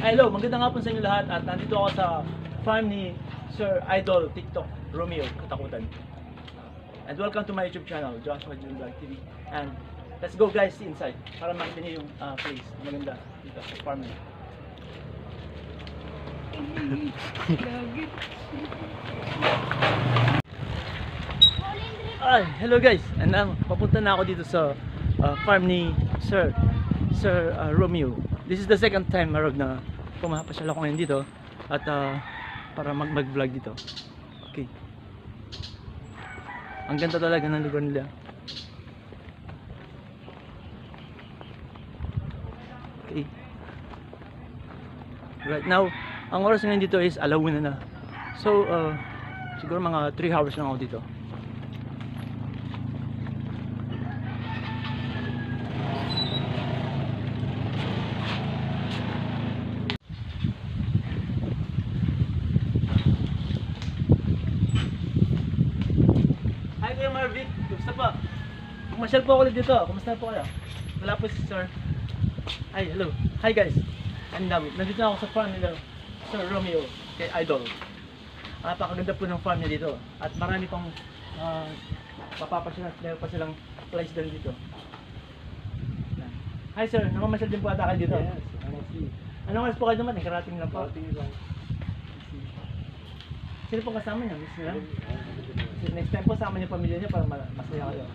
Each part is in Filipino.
Hello, magandang hapon sa inyo lahat at nandito ako sa farm ni Sir Idol TikTok Romeo Katakutan. And welcome to my YouTube channel, Joshua June Vlog TV. And let's go guys inside para makita niyo yung place maganda dito sa farm niya. Ay, hello guys. And papunta na ako dito sa farm ni Sir Romeo. This is the second time marag na pumapasyal ako ngayon dito at para mag-vlog dito. Okay. Ang ganda talaga ng lugar nila. Okay. Right now, ang oras ngayon dito is alauna na. So, siguro mga 3 hours lang ako dito. Hi Kuya Marvic, kumusta po? Pumasyal po ako ulit dito. Kumusta po kayo? Wala po si Sir. Hi, hello. Hi guys. And nandito na ako sa farm nila Sir Romeo kay Idol. Napakaganda po ng farm niya dito. At marami pang papapasyalan. Meron pa silang place din dito. Hi sir, namamasyal din po ata kayo dito? Yes, honestly. Anong oras po kayo naman? Karating lang po. Sino po kasama niya? Miss nila? Next time po sama niyo pamilya niya para masaya kayo.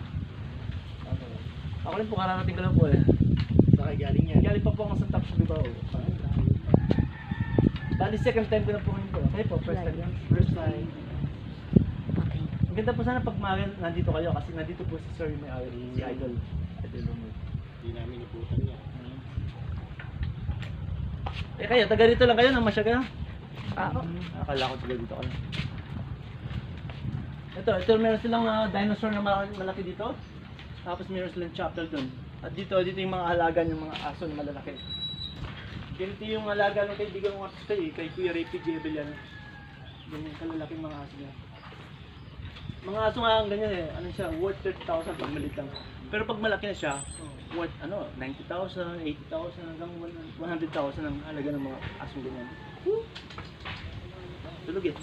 Ako rin po kararating ko lang po eh. Saka galing yan. Galing pa po ako sa top sa Bilbao. Bali second time ko na po ngayon po. Kayo po, first time. First time. Ang ganda po sana pag nandito kayo kasi nandito po si Sir may si Idol. Idol Romeo. Hindi namin iputan niya. Eh kayo, taga rito lang kayo? Namasya kayo? Akala ko taga dito kayo. Ito meron silang dinosaur na malaki dito. Tapos meron silang chapel dun. At dito yung mga alaga ng mga aso na malalaki. Ganito yung alaga ng kaibigan ng aso kay Kuya Ray P. Jebel yan. Ganyan kalalaking mga aso niya. Mga aso nga ganyan eh, ano siya, worth 30,000 pag maliit lang. Pero pag malaki na siya, worth 90,000, 80,000 hanggang 100,000 ang halaga ng mga aso ganyan. Tulog eh.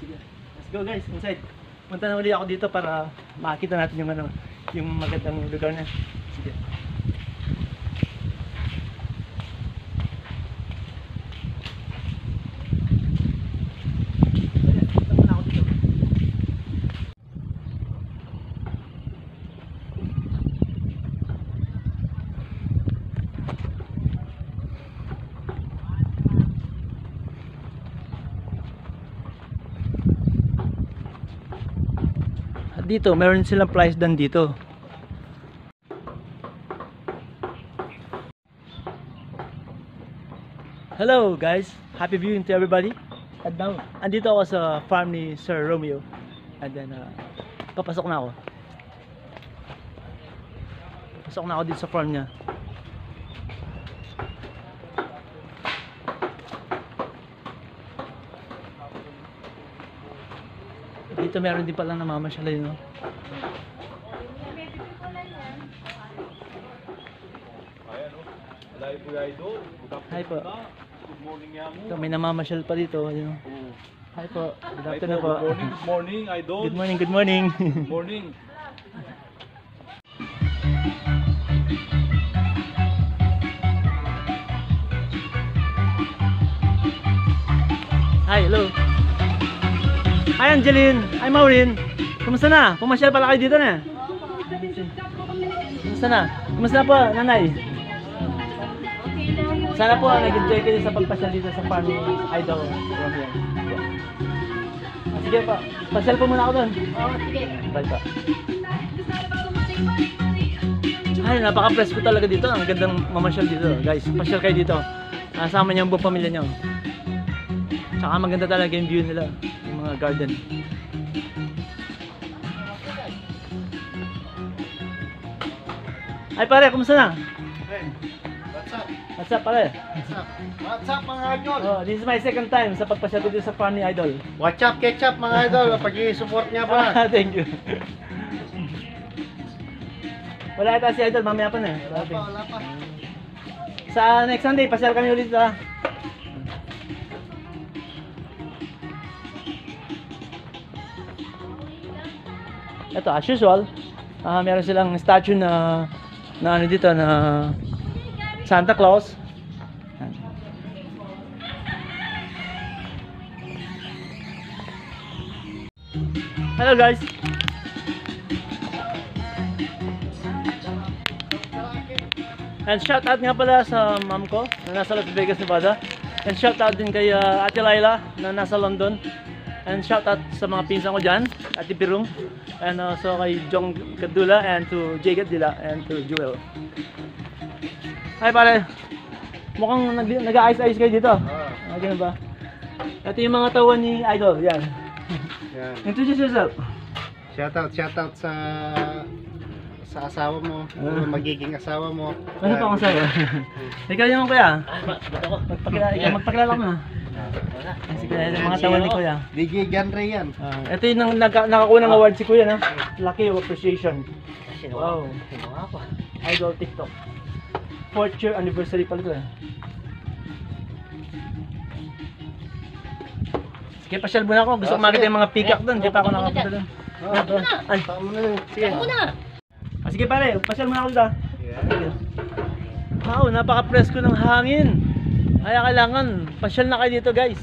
Sige. Let's go guys, inside. Punta na ulit ako dito para makita natin yung magandang lugar na. Sige. Punta na ako dito. Dito, meron silang price dan dito. Hello guys, happy viewing to everybody. And now, andito ako sa farm ni Sir Romeo. And then, papasok na ako. Pasok na ako dito sa farm niya. Dito meron din palang namamasyal yun, no? Hi po. Good morning, Yamu. Ito, may namamasyal pa dito. Yun. Hi po. Good afternoon po. Good morning, Idol. Good morning, good morning. Good morning. Hi, hello. Hi Angeline. Hi Maureen. Kumusta na? Pumasyal pala kayo dito na. Kumusta na? Kumusta na po, nanay? Sana po nag-enjoy kayo sa pagpasyal dito sa farm ni Idol Romeo. Sige pa, pasyal po muna ako doon. Oo, sige. Bye pa. Ay, napaka-presko talaga dito. Ang gandang mamasyal dito. Guys, pasyal kayo dito. Kasama niyo ang buong pamilya niyo. Tsaka maganda talaga yung view nila. Yung mga garden. Ay pare, kumusta na? Hey, what's up? What's up pare? What's up? What's up, mga Idol? Oh, this is my second time sa pagpasyal dito sa farm ni Idol. Watch up, ketchup, mga Idol. Pag-i-support niya pa. Thank you. Wala ata si Idol, mamaya pa na eh. Wala pa, wala pa. Sa next Sunday, pasyal kami ulit sa... Ito, as usual, meron silang statue na ano dito, na Santa Claus. Hello guys! And shout out nga pala sa mom ko na nasa Las Vegas, Nevada. And shout out din kay Ate Laila na nasa London. And shout out sa mga pinsan ko dyan, Ate Pirung. And also kay Jong Kadula and to Jay Gadila and to Jewel. Hi pare! Mukhang nag-ayos-ayos kayo dito. Ganun ba? Ito yung mga tawan ni Idol, yan. Yan. Introduce yourself. Shoutout sa asawa mo, magiging asawa mo. Ano pa ang asawa? Ikaw yung kuya. Magpakilala ko na. Sige, mga tawan ni kuya. DJ Genre yan. Ito yung nakakuha ng award si kuya, no? Lucky of Appreciation. Wow. Idol TikTok. 4th year anniversary pala ito eh. Sige, pasyal muna ako. Gusto ko makita yung mga peacock doon. Hindi pa ako nakapunta doon. Ay, Tama na lang. Sige. sige pare, pasyal muna ako doon. Wow, napaka-presko ng hangin. Kaya kailangan, pasyal na kayo dito guys.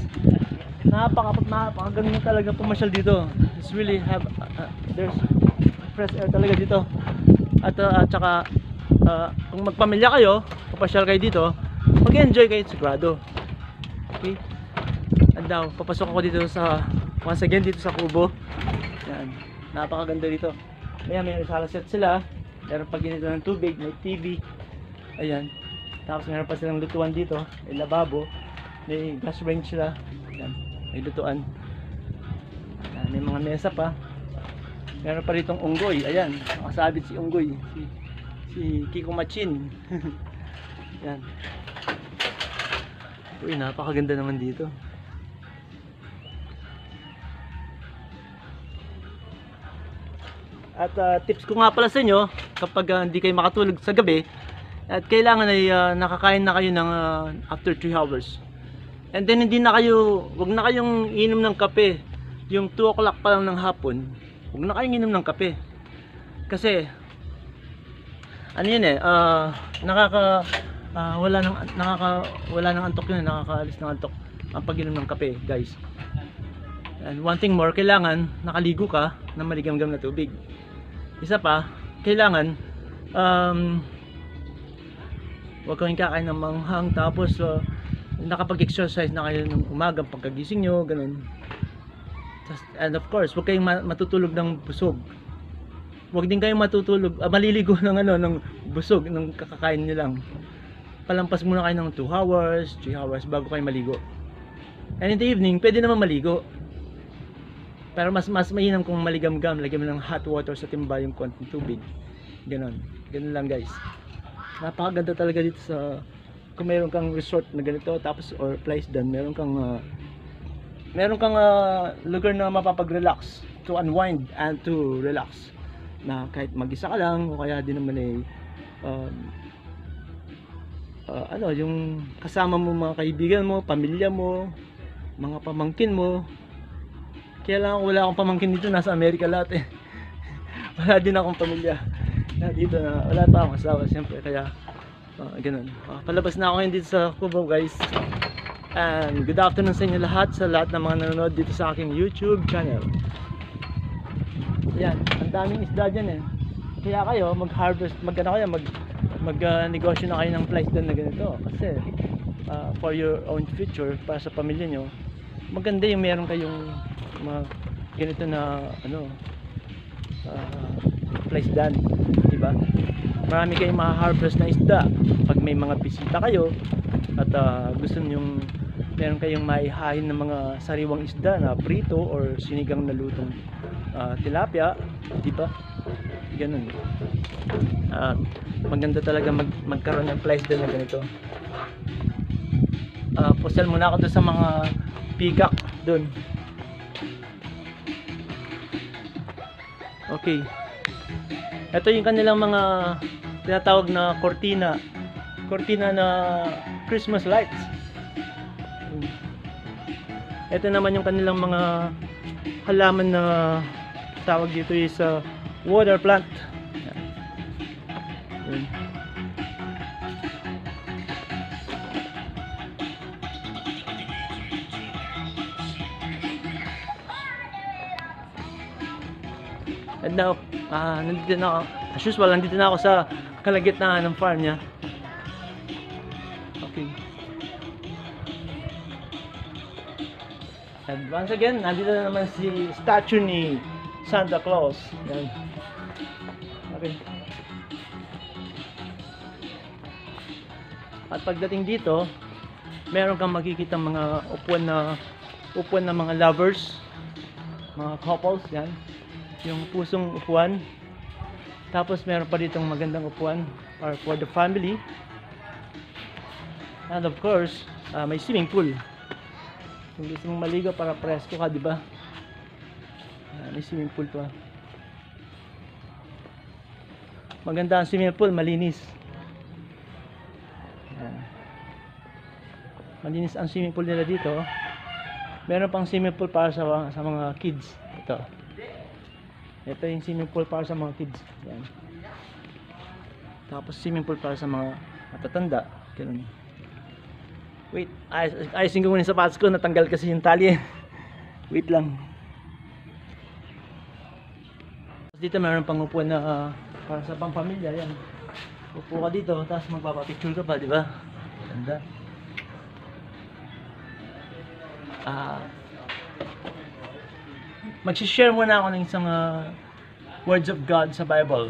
Napakaganda talaga pumasyal dito. It's really there's fresh air talaga dito. At saka kung magpamilya kayo, papasyal kayo dito, mag-enjoy kayo sigurado. Okay? And now, papasok ako dito sa, once again dito sa kubo. Yan, napakaganda dito. May sala set sila. Meron pag ganito ng tubig, may TV. Ayan. Tapos meron pa silang lutuan dito, may lababo, may gas range sila. Ayan, may lutuan. Ayan, may mga mesa pa. Meron pa ritong unggoy. Ayan, nakasabit si unggoy. Si Kiko Machin. Yan. Uy, napakaganda naman dito. At tips ko nga pala sa inyo, kapag hindi kayo makatulog sa gabi, at kailangan ay nakakain na kayo ng after 3 hours. And then hindi na kayo, wag na kayong inom ng kape. Yung 2 o'clock pa lang ng hapon, wag na kayong inom ng kape. Kasi ano yun eh, wala nang antok yun, nakakaalis ng antok ang pag-inom ng kape, guys. And one thing more, kailangan nakaligo ka ng maligamgam na tubig. Isa pa, kailangan huwag kayong kakain ng manghang, tapos nakapag-exercise na kayo ng umaga pagkagising nyo, ganun. And of course, huwag kayong matutulog ng busog. Huwag din kayong matutulog, maliligo ng ng busog, ng kakakain nyo lang. Palampas muna kayo ng 2 hours, 3 hours bago kayo maligo. And in the evening, pwede naman maligo. Pero mas mainam kung maligamgam, lagyan mo ng hot water sa timba yung konting tubig. Ganon lang guys. Napakaganda talaga dito sa, kung meron kang resort na ganito, tapos or place doon, meron kang lugar na mapapag-relax, to unwind and to relax. Na kahit mag-isa ka lang, o kaya din naman ay yung kasama mo mga kaibigan mo, pamilya mo, mga pamangkin mo. Kaya lang wala akong pamangkin dito, nasa Amerika lahat eh. Wala din akong pamilya dito, na wala pa akong asawa siyempre, kaya ganun. Palabas na ako ngayon dito sa Kubo guys. And good afternoon sa inyo lahat, sa lahat ng mga nanonood dito sa aking YouTube channel. Yan, ang daming isda dyan eh. Kaya kayo mag-harvest, mag-negosyo na kayo ng flies doon na ganito. Kasi for your own future, para sa pamilya nyo, maganda yung meron kayong ganito na flies doon, diba? Marami kayong ma-harvest na isda pag may mga bisita kayo at gusto nyong meron kayong maihain ng mga sariwang isda na prito or sinigang na lutong tilapia, diba? Ganun. Maganda talaga magkaroon ng flies doon na ganito. Postal muna ako doon sa mga peacock doon. Okay. Ito yung kanilang mga tinatawag na cortina. Cortina na Christmas lights. Ito naman yung kanilang mga halaman na tawag dito is water plant. Yun. And now, nandito na ako. As usual, nandito na ako sa kalagitnaan ng farm niya. Okay. And once again, nandito na naman si statue ni Santa Claus. Yan. Okay. At pagdating dito, meron kang makikita mga upuan na mga lovers, mga couples, yan. Yung pusong upuan. Tapos meron pa ditong magandang upuan for the family. And of course, may swimming pool. Kung gusto mong maligo para presko ka, di ba? May swimming pool to. Maganda ang swimming pool, malinis. Malinis ang swimming pool nila dito. Meron pang swimming pool para sa mga kids. Ito yung swimming pool para sa mga kids. Yan. Tapos swimming pool para sa mga matatanda. Ganun. Wait, ayusin ko muna yung sapatos ko. Natanggal kasi yung tali. Wait lang. Dito meron pang upuan na para sa pang-pamilya. Yan. Upo ka dito, tapos magpapapicture ka pa, di ba? Ganda. Mag-share muna ako ng isang words of God sa Bible.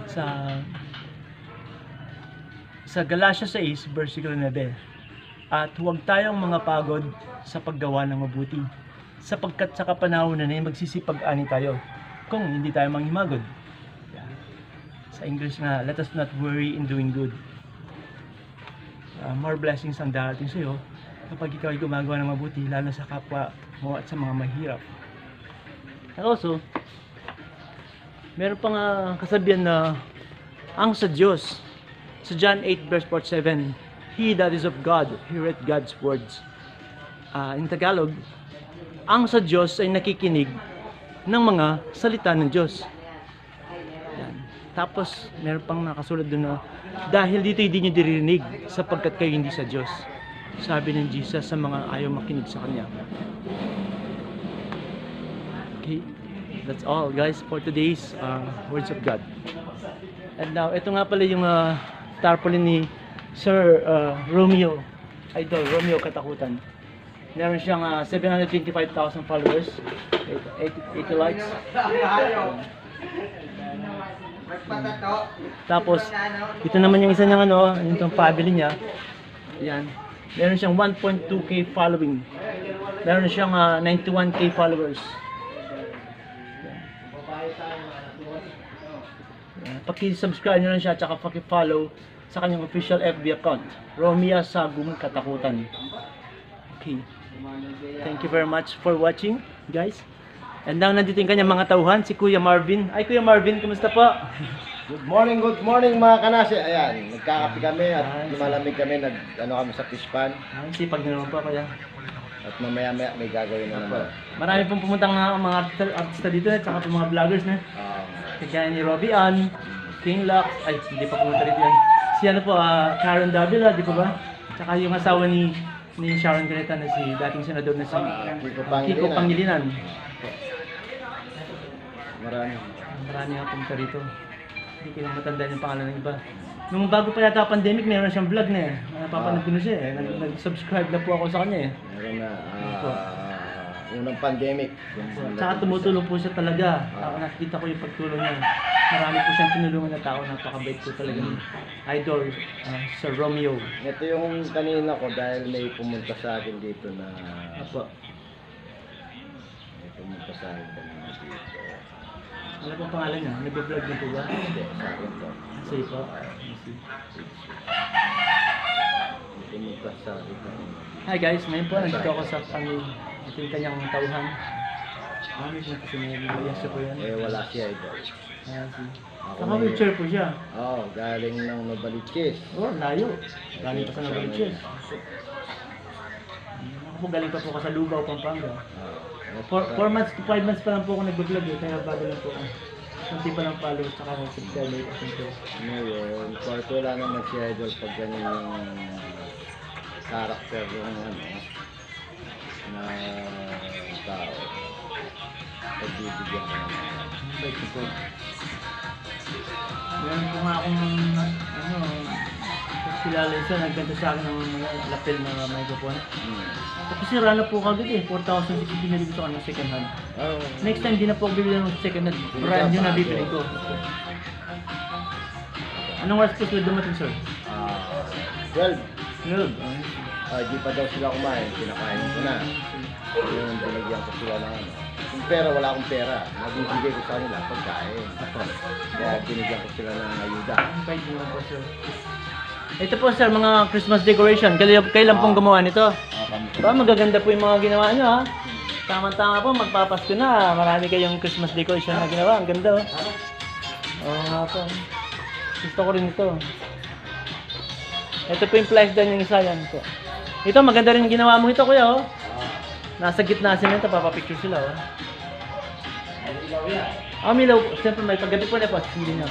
Sa Galatia 6, versikulo 9. At huwag tayong mga pagod sa paggawa ng mabuti, sapagkat sa kapanahonan ay magsisipag-ani tayo kung hindi tayo manghimagod. Sa English nga, let us not worry in doing good. More blessings ang darating sa iyo kapag ikaw ay gumagawa ng mabuti, lalo sa kapwa mo at sa mga mahirap. And also, meron pang kasabihan na ang sa Diyos, sa John 8 verse 47, He that is of God, heareth God's words. In Tagalog, ang sa Diyos ay nakikinig ng mga salita ng Diyos. Yan. Tapos, meron pang nakasulat doon na, dahil dito hindi nyo diririnig sapagkat kayo hindi sa Diyos. Sabi ng Jesus sa mga ayaw makinig sa Kanya. Okay, that's all guys for today's Words of God. And now, ito nga pala yung tarpaulin ni Sir Romeo, Idol Romeo Katakutan. Meron siyang 725,000 followers, 80 likes. Tapos, ito naman yung isa niyang yung family niya. Yan. Meron siyang 1.2k following. Meron siyang 91k followers. Paki-subscribe nyo lang siya, tsaka paki-follow sa kanyang official FB account, Romeo Sagum Katakutan. Okay. Thank you very much for watching, guys. And now, nandito yung kanyang mga tauhan, si Kuya Marvin. Ay, Kuya Marvin, kumusta po? Good morning mga kanasi. Ayan, nagkakape kami at lumalamig kami, kami sa fish pan. Ay, sipag na naman po, Kuya. At mamaya may gagawin na naman. Marami pong pumuntang mga artista dito, at saka po mga vloggers na. Kaya ni Robbie Ann, King Lux, ay, hindi pa pumunta rito yan. Si ano po, Karen Davila, di po ba? Tsaka yung asawa ni Sharon Greta na si dating senador na si Kiko Pangilinan. Marami nga pumunta rito. Hindi ko lang matandaan yung pangalan ng iba. Nung bago pa yata pandemic, meron siyang vlog na eh. Napapanood ko na siya eh. Nag-subscribe na po ako sa kanya eh. Meron na, unang pandemic. Tsaka tumutulong po siya talaga. Nakita ko yung pagtulong niya. Marami po siyang tinulungan na tao. Napakabait po talaga ni Idol, Sir Romeo. Ito yung kanina ko dahil may pumunta sa akin dito na... Apo. May pumunta sa akin kanina dito. Ano pong pangalan niya? Nag-vlog niya po ba? Hindi, sa akin to. Sige po. May pumunta sa akin kanina. Hi guys, ngayon po nandito ako sa ito yung kanyang tauhan. Ano yung kasi may mayas po yan? Wala siya ito. Saka wheelchair po siya. Oo, galing ng Novaliches. Oh, layo. Galing pa sa Novaliches. Ako po galing pa po ka sa Lubao, Pampanga. 4 months to 5 months pa lang po ako nag-vlog eh, kaya bago lang po ako. Kunti pa lang followers tsaka ng subscriber ko. Ngayon, part wala na mag-schedule pag ganyan yung character yung na tao. Pagbibigyan ka naman. Bait ko po. Meron po nga akong kilala isa, nagbenta sa akin ng lapel na microphone. Tapos sira na po kagad eh, 4,000 binili ko sa kanya second hand. Oh. Next time di na po ako bibili ng second hand, brand new na bibili ko. Anong oras po sila dumating, sir? 12. 12. Di pa daw sila kumain, kinakain ko na. Yung binigyan ko sila ng Yung pera, wala akong pera. Nabibigay ko sa kanila pagkain. Kaya binigyan ko sila ng ayuda. Kahit mo po, sir. Ito po, sir, mga Christmas decoration. Kailan pong gumawa nito? Ba, magaganda po yung mga ginawa nyo, ha? Tama-tama po, magpapasko na. Marami kayong Christmas decoration na ginawa. Ang ganda, oh. Oo nga po. Gusto ko rin ito. Ito po yung flash down yung isa yan po. Ito, maganda rin yung ginawa mo ito, kuya, oh. Nasa gitna sila ito, papapicture sila, oh. Milaw po. Siyempre, may paggabi po na po. Hindi nyo.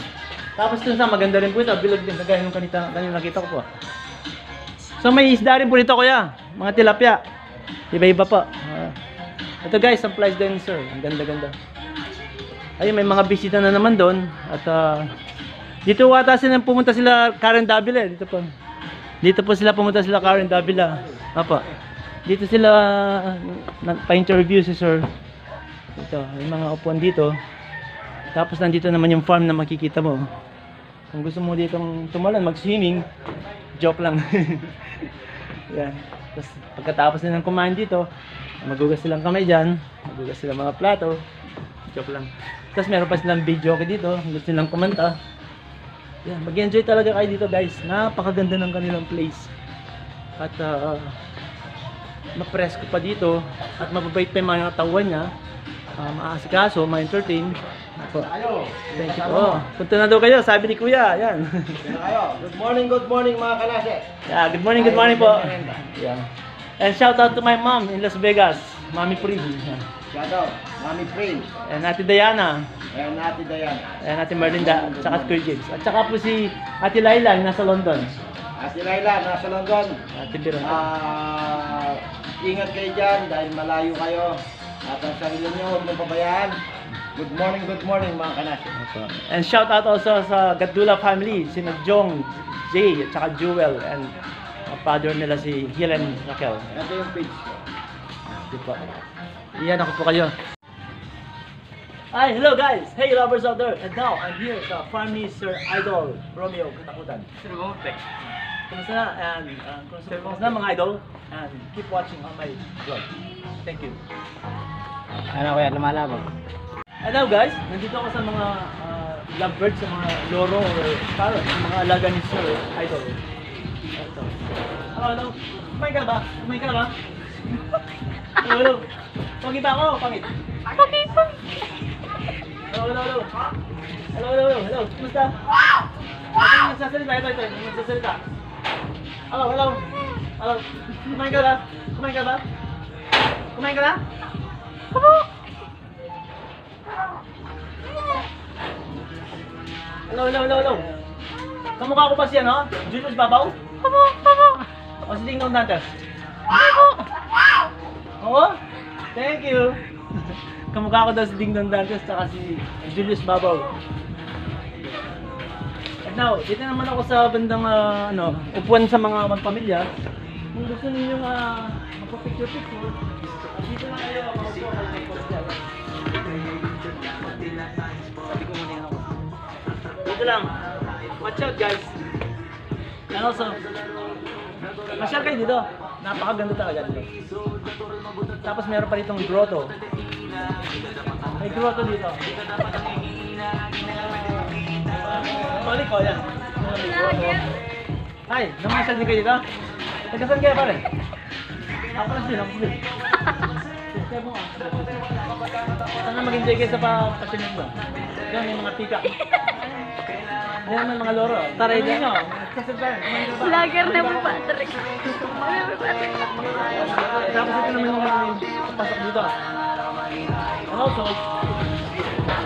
Tapos dun sa maganda rin po ito, bilog din, kagaya nung kanina nakita ko po. So may isda rin po dito, kuya. Mga tilapia. Iba-iba po. Ito guys, ang flies din, sir. Ang ganda-ganda. Ayun, may mga bisita na naman doon. At dito wata sila pumunta sila Karen Davila. Dito po sila pumunta sila Karen Davila. Apa. Dito sila pa-interview si sir. Ito, may mga upuan dito. Tapos nandito naman yung farm na makikita mo. Kung gusto mo ditong tumalan, mag-swimming, joke lang. Yan. Tapos pagkatapos nilang kumain dito, magugas silang kamay dyan, magugas silang mga plato, joke lang. Tapos meron pa silang video dito, gusto silang kumanta. Yan, mag-enjoy talaga kayo dito guys. Napakaganda ng kanilang place. At ma-presko pa dito, at mababait pa yung mga tawan niya. Maasikaso, ma-entertain. Thank you po. Punta na daw kayo, sabi ni Kuya. Yan. Good morning mga kanase. Yeah, good morning po. Yeah. And shout out to my mom in Las Vegas, Mami Pri. Shout out, Mami Prince. And Ate Diana. And Ate Diana. And Ate Merlinda, at saka Kuya James. At saka po si Ate Laila, yung nasa London. Ate Laila, nasa London. Ate Biron. Ingat kayo dyan dahil malayo kayo. At ang sarili nyo, huwag nyo pabayaan. Good morning mga kanase. And shout out also sa Gadula family, sina Jong, Jay, at saka Jewel, and father nila si Helen Raquel. Ito yung page ko. Diba? Iyan ako po kayo. Hi, hello guys! Hey lovers out there! And now, I'm here sa Farm Sir Idol, Romeo Katakutan. Kumusta na? And kumusta na mga idol? And keep watching on my vlog. Thank you. Ano kuya, lumalabog? And now guys, nandito ako sa mga lovebirds, sa mga loro or parrot, sa mga alaga ni Sir Idol. Ito. Hello. Kumain ka na ba? Kumain ka na ba? Hello. Pangit ba ako? Pangit. Pangit po. Hello. Hello. Kumusta? Ano nagsasalita? Ito. Nagsasalita. Hello. Kumain ka ba? Kumain ka na? Hello. Kamukha ko ba siya, no? Julius Babaw? O si Ding Dong Dantes? Oo? Thank you. Kamukha ko daw si Ding Dong Dantes saka si Julius Babaw. At now, dito naman ako sa bandang upuan sa mga pamilya. Kung gusto ninyong magpa-picture-picture, dito na kayo dito lang. Watch out guys. And also, masyal kayo dito. Napakaganda talaga dito. Tapos meron pa ditong grotto. May grotto dito. Balik ko yan. Hi, namasyal din kayo dito? Tagasan kayo pare? Ako lang din. Kaya mo sana mag-enjoy kayo sa pasyunin mo. Diyan may mga tika. Diyan may mga loro. Tara dito. Kasi ba? Vlogger na po, Patrick. Tapos ito naman yung mga pasok dito. And also,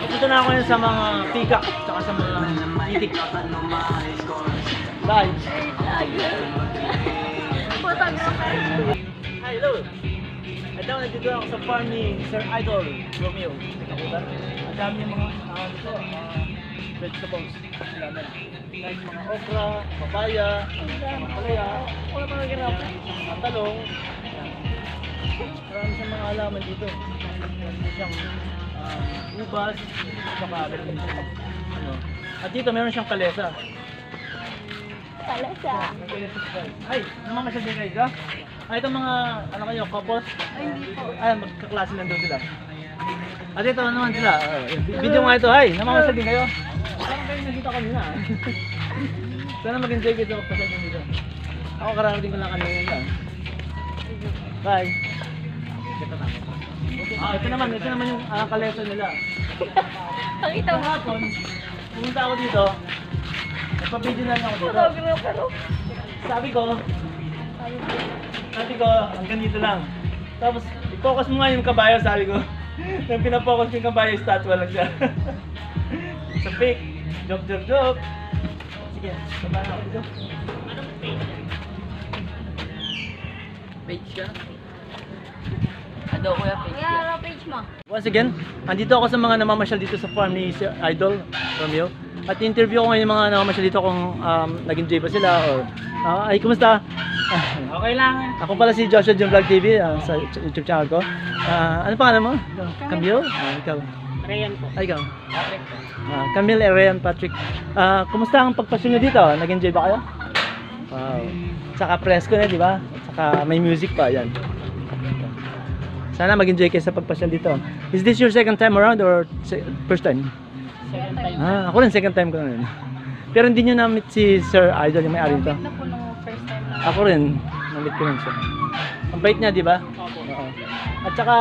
ito na ako yun sa mga peacock tsaka sa mga itik. Bye! Photographer. Hi, hello! Ito, nandito ako sa farm ni Sir Idol Romeo. Nakakutan. Ang dami yung mga dito, vegetables. Like mga okra, papaya, mga palaya, mga talong. Marami siyang mga halaman dito. Marami siyang ubas, saka ano. At dito meron siyang kalesa. Kalasa. Ay, namamasyal din kayo ka? Ay, itong mga, ano kayo, couples? Ay, hindi po. Ay, magkaklase lang daw sila. At ito, ano naman sila? Video nga ito, ay, namamasyal din kayo? Parang kayo nakita ko nila. Sana mag-enjoy kayo sa pasal dito. Ako kararating ko lang kanina lang. Bye! Ito naman yung kalesa nila. Pakita mo. Hapon, pumunta ako dito. Nagpa-video na lang ako dito. Photographer. Sabi ko, hanggang dito lang. Tapos, i-focus mo nga yung kabayo, sabi ko. Nang pinapokus ko yung kabayo, statwa lang siya. Sa fake. Joke. Sige, baba na ako dito. Anong page? Page ka? Ano kuya page ka? Ano page mo? Once again, andito ako sa mga namamasyal dito sa farm ni Sir Idol Romeo. At interview ko ngayon yung mga namamasyal dito kung nag-enjoy ba sila or ay, kumusta? Okay lang. Ako pala si Joshua Jun Vlog TV sa YouTube channel ko. Ano pangalan mo? Camille? Ikaw? Rayan po. Ay, ikaw? Patrick po. Camille, Rayan, Patrick. Kumusta ang pagpasyon nyo dito? Nag-enjoy ba kayo? Wow. Saka presko na, di ba? Saka may music pa, yan. Sana mag-enjoy kayo sa pagpasyon dito. Is this your second time around or first time? Second time. Ako rin, second time ko na rin. Pero hindi nyo na-meet si Sir Idol, yung may-ari nito. Na po nung first time na. Ako rin, na-meet ko rin siya. Ang bait niya, di ba? Opo. Oo. At saka,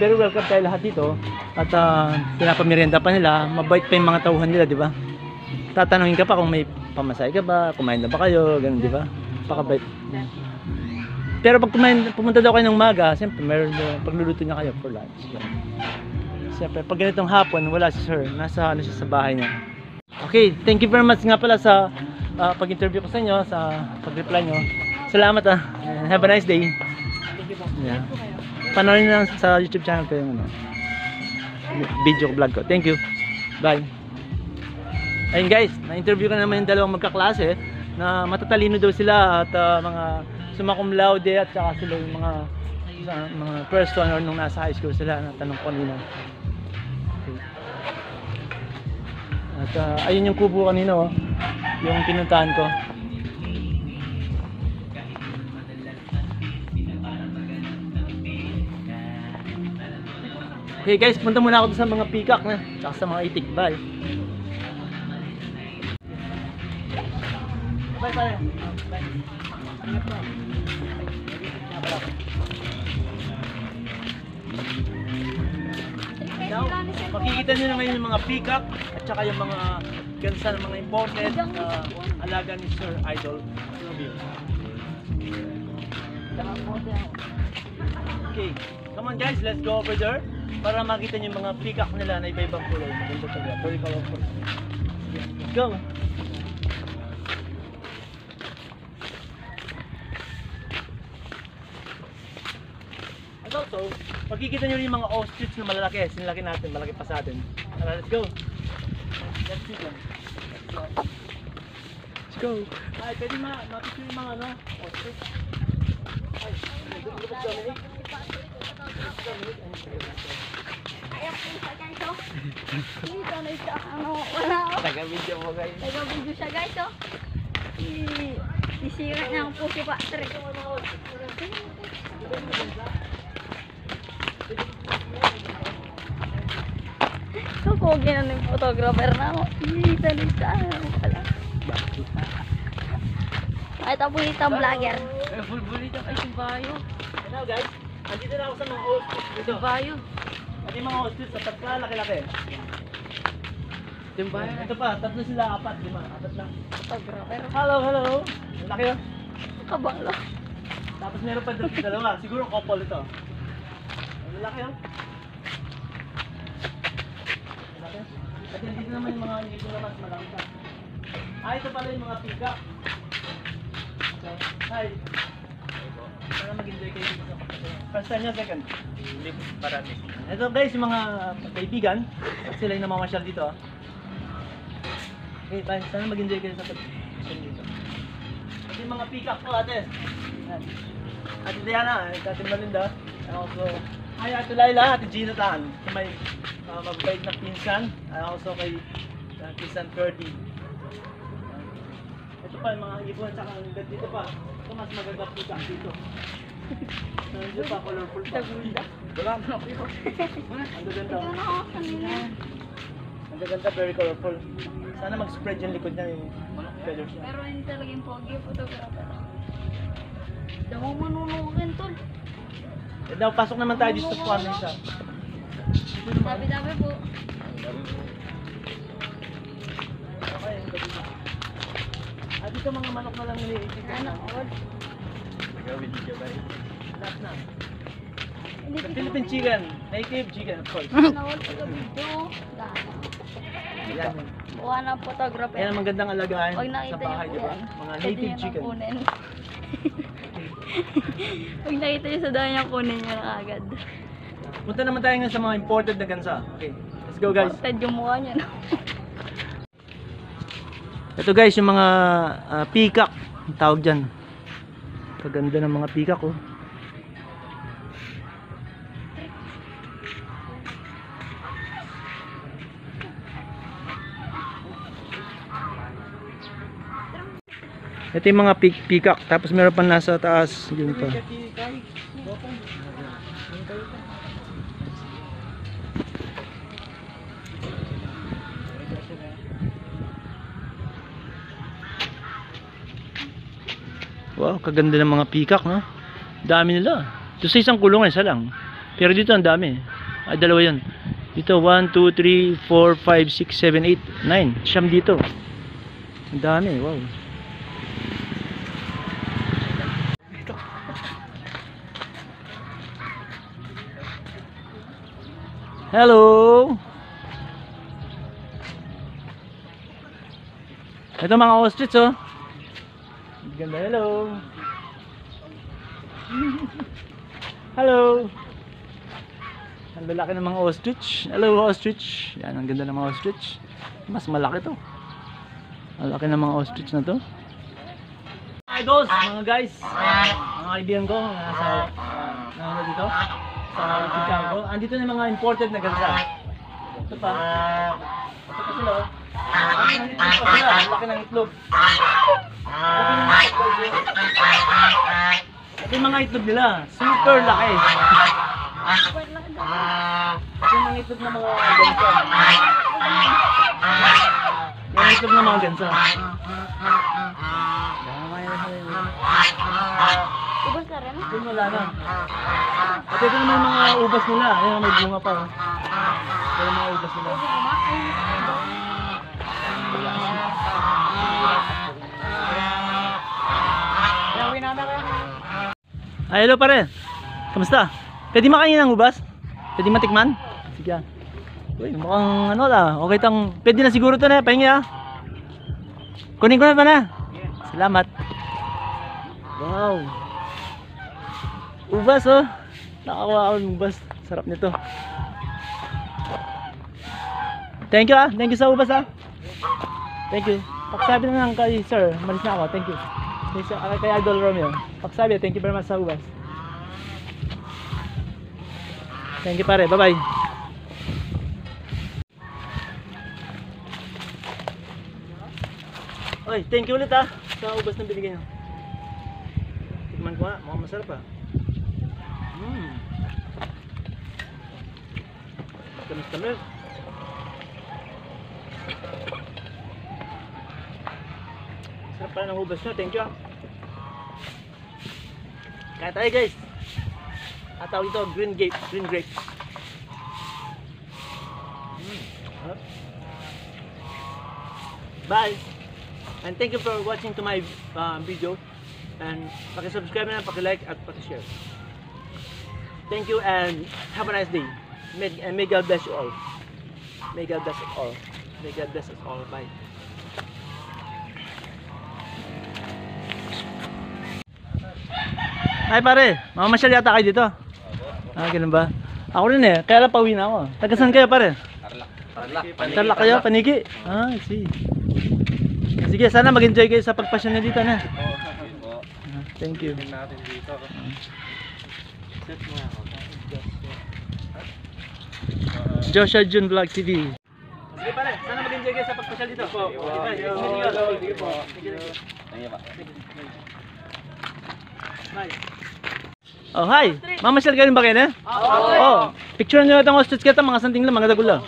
very welcome tayo lahat dito. At pinapamerienda pa nila. Mabait pa yung mga tauhan nila, di ba? Tatanungin ka pa kung may pamasahe ka ba, kumain na ba kayo, ganun, di ba? Pakabait. Pero pag pumunta daw kayo ng umaga, siyempre, meron pagluluto niya kayo for lunch. Ganun. Siyempre, pag ganitong hapon, wala si Sir. Nasa ano siya sa bahay niya. Okay, thank you very much nga pala sa pag-interview ko sa inyo, sa pag-reply nyo. Salamat and have a nice day. Yeah. Panoorin nyo lang sa YouTube channel ko yung video vlog ko. Thank you. Bye. Ayun guys, na-interview ko naman yung dalawang magkaklase na matatalino daw sila at mga summa cum laude at saka sila yung mga first one or nung nasa high school sila na tanong ko kanina. Okay. At ayun yung kubo kanina oh, yung pinuntahan ko. Okay guys, punta muna ako sa mga peacock na, tsaka sa mga itik. Bye. Bye pare. Bye. Ingat mo. Now, makikita nyo na ngayon yung mga peacock at saka yung mga gansa ng mga imported alaga ni Sir Idol Romeo. Okay, come on guys, let's go over there para makita nyo yung mga peacock nila na iba-ibang kulay. Maganda talaga, very colorful. Let's go! At also, makikita nyo rin yung mga ostrich na malalaki. Sinalaki natin, malaki pa sa atin. Tara, let's go! Let's see them. Let's go! Ay, pwede mapicture yung mga ano, ostrich. Ay, look at Dominic. Dominic, Ayan po siya guys, oh. Dito na siya, wala oh. Taga-video mo guys. Nag-video siya guys, oh. Sisira niya po si Patrick. Kapogi na ng photographer na ako. Dito na siya, wala. Ay, tapos itang vlogger. Full bully ka ay bayo. Now guys, Andito na ako sa mga ostrich dito. Bayo. At yung mga ostrich sa tatla, laki-laki. Yung bayo. Ito pa, tatlo sila, apat, lima, apat lang. Photographer. Hello, hello. Ang laki oh. Kabalo. Tapos meron pa dito dalawa, siguro couple ito. Ang laki oh. Ang laki. At yan, dito naman yung mga dito na mas malaki pa. Ito pala yung mga peacock. Okay. Hi. Sana mag-enjoy kayo dito sa pagkakasama. First time niya, second? Hindi, parati. Ito guys, yung mga kaibigan. At sila yung namamasyal dito. Okay, fine. Sana mag-enjoy kayo sa pagkakasama dito. Ito yung mga peacock ko, ate. Yan. Ate Diana, ate Malinda. And also, hi Ate Laila, Ate Gina Tan. May mabait na pinsan. And also kay pinsan Ferdy. Ito pa, yung mga ibon, tsaka ang ganda dito pa. Ito mas maganda peacock dito. Dito pa, colorful pa. Wala mo na ko. Ang ganda. Tignan ako kanina. Ang ganda, very colorful. Sana mag-spread yung likod niya yung feathers niya. Pero hindi talaga yung pogi photographer. Daw manunukin tol. Eh, daw, pasok naman tayo dito sa farming shop. Dami-dami po. Okay, ang gabi na. Ah, dito mga manok na lang niliitig. Ano? All? Lahat na. Hindi The kita Philippine chicken, native chicken, of course. Nawal sa video. Dami. Yan. Buha ng photographer. Yan ang magandang alagahan Pag sa nakita bahay, niyo di po ba? yan, Mga pwede native niyo nang chicken. kunin. Pag nakita niyo sa daan niya, kunin niyo na agad. Punta naman tayo ngayon sa mga imported na gansa. Okay, let's go guys. Ported yung mukha niya, no? Ito guys, yung mga peacock, ang tawag dyan. Kaganda ng mga peacock oh. Ito yung mga peacock, tapos meron pa nasa taas, yun pa. Wow, kaganda ng mga peacock, no? Dami nila. Ito sa isang kulungan, isa lang. Pero dito ang dami. Ay, dalawa yun. Dito, 1, 2, 3, 4, 5, 6, 7, 8, 9. Siyam dito. Ang dami, wow. Hello! Ito mga ostrich, oh. Ganda, hello. Hello. Ang lalaki ng mga ostrich. Hello ostrich. Yan, ang ganda ng mga ostrich. Mas malaki to. Ang laki ng mga ostrich na to. Idols, mga guys. Mga kaibigan ko nasa ano dito sa Chicago. Andito na yung mga imported na gansa. Ito pa. Ito pa sila. Ang laki ng itlog. Ito yung mga itlog nila, super laki. Ito yung mga itlog ng mga gansa. Yung itlog ng mga gansa. Ubus ka rin? Ito wala na. At ito naman yung mga ubas nila. Ayan, may bunga pa. Ito yung mga ubas nila. Pwede kumain. Ay, hello pare. Kamusta? Pwede makain ng ubas? Pwede matikman? Sige. Uy, mukhang ano la. Okay tang. Pwede na siguro to na. Pahingi ah. Kunin ko na pa na. Salamat. Wow. Ubas oh. Nakakuha ako ng ubas. Sarap nito. Thank you ah. Thank you sa ubas ah. Thank you. Pakisabi na lang kay sir. Malis na ako. Thank you. Kay Idol Romeo. Pakisabi. Thank you very much sa ubas. Thank you pare. Bye bye. Oy, thank you ulit ah sa ubas na binigay niyo. Tikman ko nga, mukhang masarap ah. Tamis-tamis. Sarap pala ng ubas nyo, thank you ah. Kaya tayo guys. tawag ito, green grape. Sarap. Bye! And thank you for watching to my video. And paki-subscribe na, paki-like at paki-share. Thank you and have a nice day. May God bless you all. May God bless us all. May God bless us all. Bye. Hi pare, mamamasyal yata kayo dito. Ah, ganun ba? Ako rin eh, kaya lang pauwi na ako. Taga saan kayo pare? Tarlac kayo, Paniki? Ah, I see. Sige, sana mag-enjoy kayo sa pagpasyon na dito na. Thank you. Joshua Jun Vlog TV. Sige pare, sana mag-enjoy kayo sa pagpasyal dito. Sige po. Bye. Oh, hi. Mamasyal kayo rin ba kayo na? Oo. Picture nyo itong ostrich kita, mga santing lang, mga dagulo.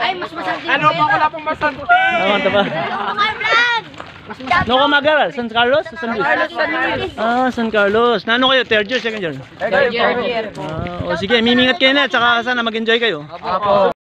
Ay, mas masarap. Ano ba wala pong masanti? Oo, ito ba? Mga vlog! No ka mag-aral? San Carlos? O San Luis? Ah, San Carlos. Na ano kayo? Third year, second year? Third year. Ah, o sige, mimingat kayo na at saka sana mag-enjoy kayo. Apo.